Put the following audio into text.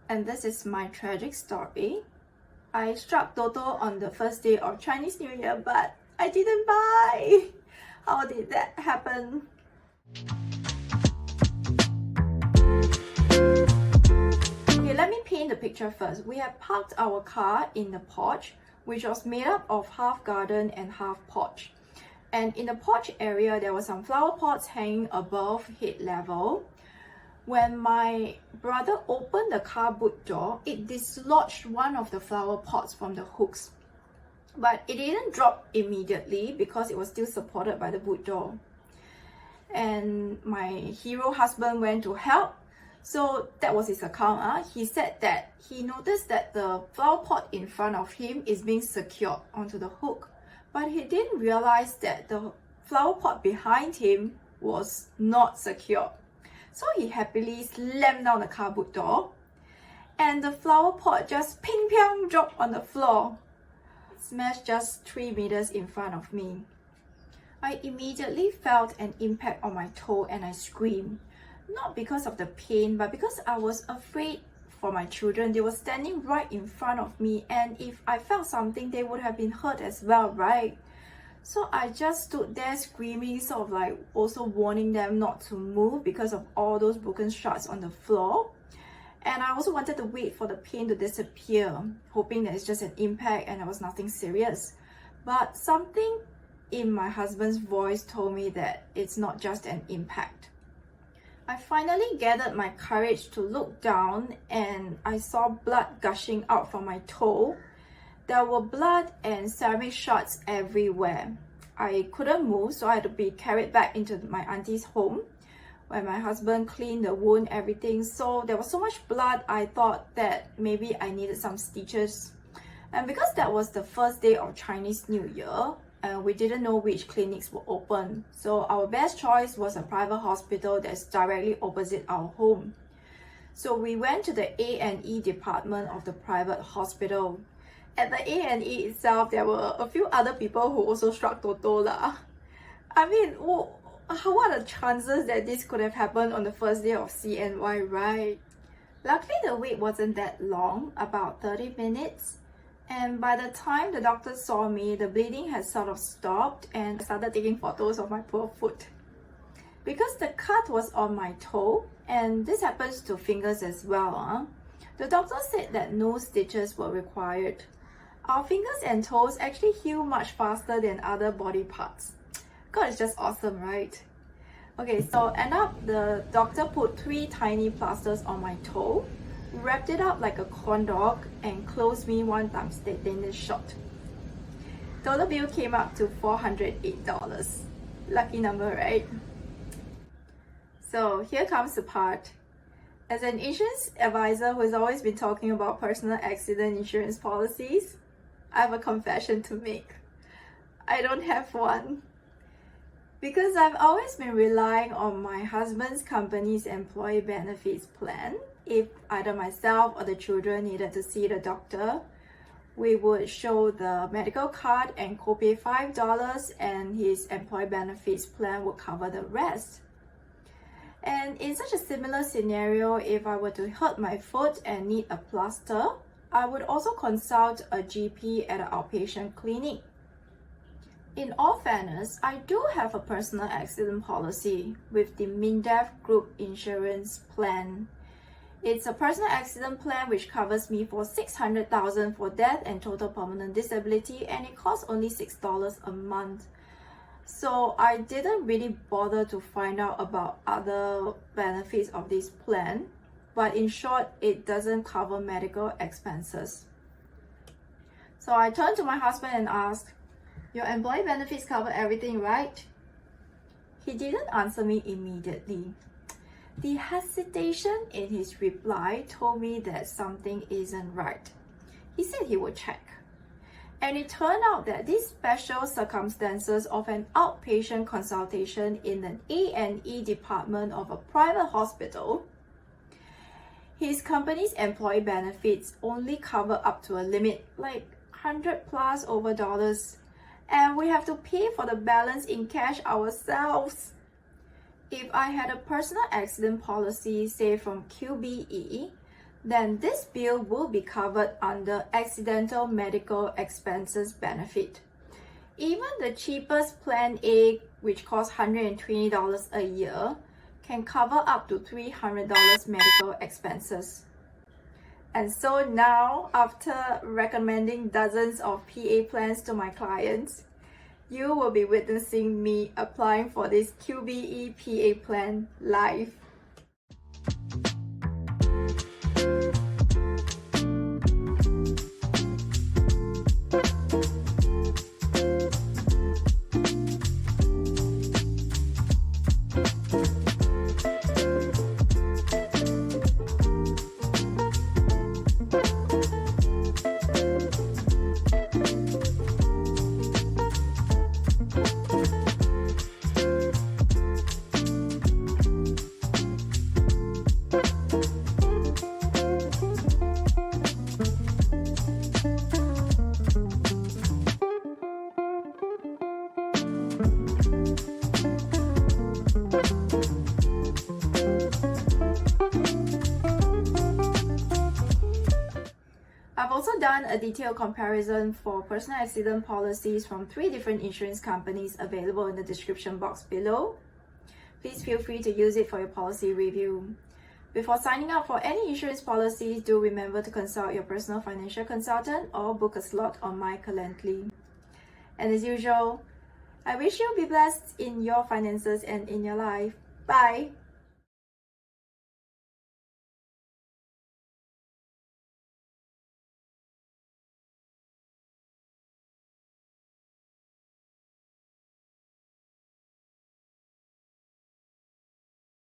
and this is my tragic story. I struck Toto on the first day of Chinese New Year, but I didn't buy. How did that happen? Okay, let me paint the picture first. We have parked our car in the porch, which was made up of half garden and half porch. And in the porch area, there were some flower pots hanging above head level. When my brother opened the car boot door, it dislodged one of the flower pots from the hooks. But it didn't drop immediately because it was still supported by the boot door. And my hero husband went to help. So that was his account. He said that he noticed that the flower pot in front of him is being secured onto the hook. But he didn't realize that the flower pot behind him was not secure. So he happily slammed down the car boot door, and the flower pot just ping pong dropped on the floor, smashed just 3 meters in front of me. I immediately felt an impact on my toe and I screamed, not because of the pain, but because I was afraid for my children. They were standing right in front of me, and if I felt something, they would have been hurt as well, right? So I just stood there screaming, sort of like also warning them not to move because of all those broken shards on the floor. And I also wanted to wait for the pain to disappear, hoping that it's just an impact and it was nothing serious. But something in my husband's voice told me that it's not just an impact. I finally gathered my courage to look down, and I saw blood gushing out from my toe. There were blood and ceramic shards everywhere. I couldn't move, so I had to be carried back into my auntie's home where my husband cleaned the wound, everything. So there was so much blood, I thought that maybe I needed some stitches. And because that was the first day of Chinese New Year, and we didn't know which clinics were open, so our best choice was a private hospital that's directly opposite our home. So we went to the A&E department of the private hospital. At the A&E itself, there were a few other people who also struck Toto lah. I mean, what are the chances that this could have happened on the first day of CNY, right? Luckily, the wait wasn't that long, about 30 minutes. And by the time the doctor saw me, the bleeding had sort of stopped, and I started taking photos of my poor foot. Because the cut was on my toe, and this happens to fingers as well, the doctor said that no stitches were required. Our fingers and toes actually heal much faster than other body parts. God, it's just awesome, right? Okay, so end up the doctor put 3 tiny plasters on my toe, wrapped it up like a corn dog, and closed me 1 time tetanus shot. Total bill came up to $408. Lucky number, right? So here comes the part. As an insurance advisor who has always been talking about personal accident insurance policies, I have a confession to make. I don't have one. Because I've always been relying on my husband's company's employee benefits plan. If either myself or the children needed to see the doctor, we would show the medical card and copay $5, and his employee benefits plan would cover the rest. And in such a similar scenario, if I were to hurt my foot and need a plaster, I would also consult a GP at an outpatient clinic. In all fairness, I do have a personal accident policy with the MINDEF Group Insurance Plan. It's a personal accident plan which covers me for $600,000 for death and total permanent disability, and it costs only $6 a month. So I didn't really bother to find out about other benefits of this plan, but in short, it doesn't cover medical expenses. So I turned to my husband and asked, "Your employee benefits cover everything, right?" He didn't answer me immediately. The hesitation in his reply told me that something isn't right. He said he would check. And it turned out that these special circumstances of an outpatient consultation in an A&E department of a private hospital, his company's employee benefits only cover up to a limit, like 100 plus over dollars, and we have to pay for the balance in cash ourselves. If I had a personal accident policy, say from QBE, then this bill will be covered under accidental medical expenses benefit. Even the cheapest Plan A, which costs $120 a year, can cover up to $300 medical expenses. And so now, after recommending dozens of PA plans to my clients, you will be witnessing me applying for this QBE PA plan live. I've also done a detailed comparison for personal accident policies from 3 different insurance companies available in the description box below. Please feel free to use it for your policy review. Before signing up for any insurance policies, do remember to consult your personal financial consultant or book a slot on My Calendly. And as usual, I wish you be blessed in your finances and in your life. Bye!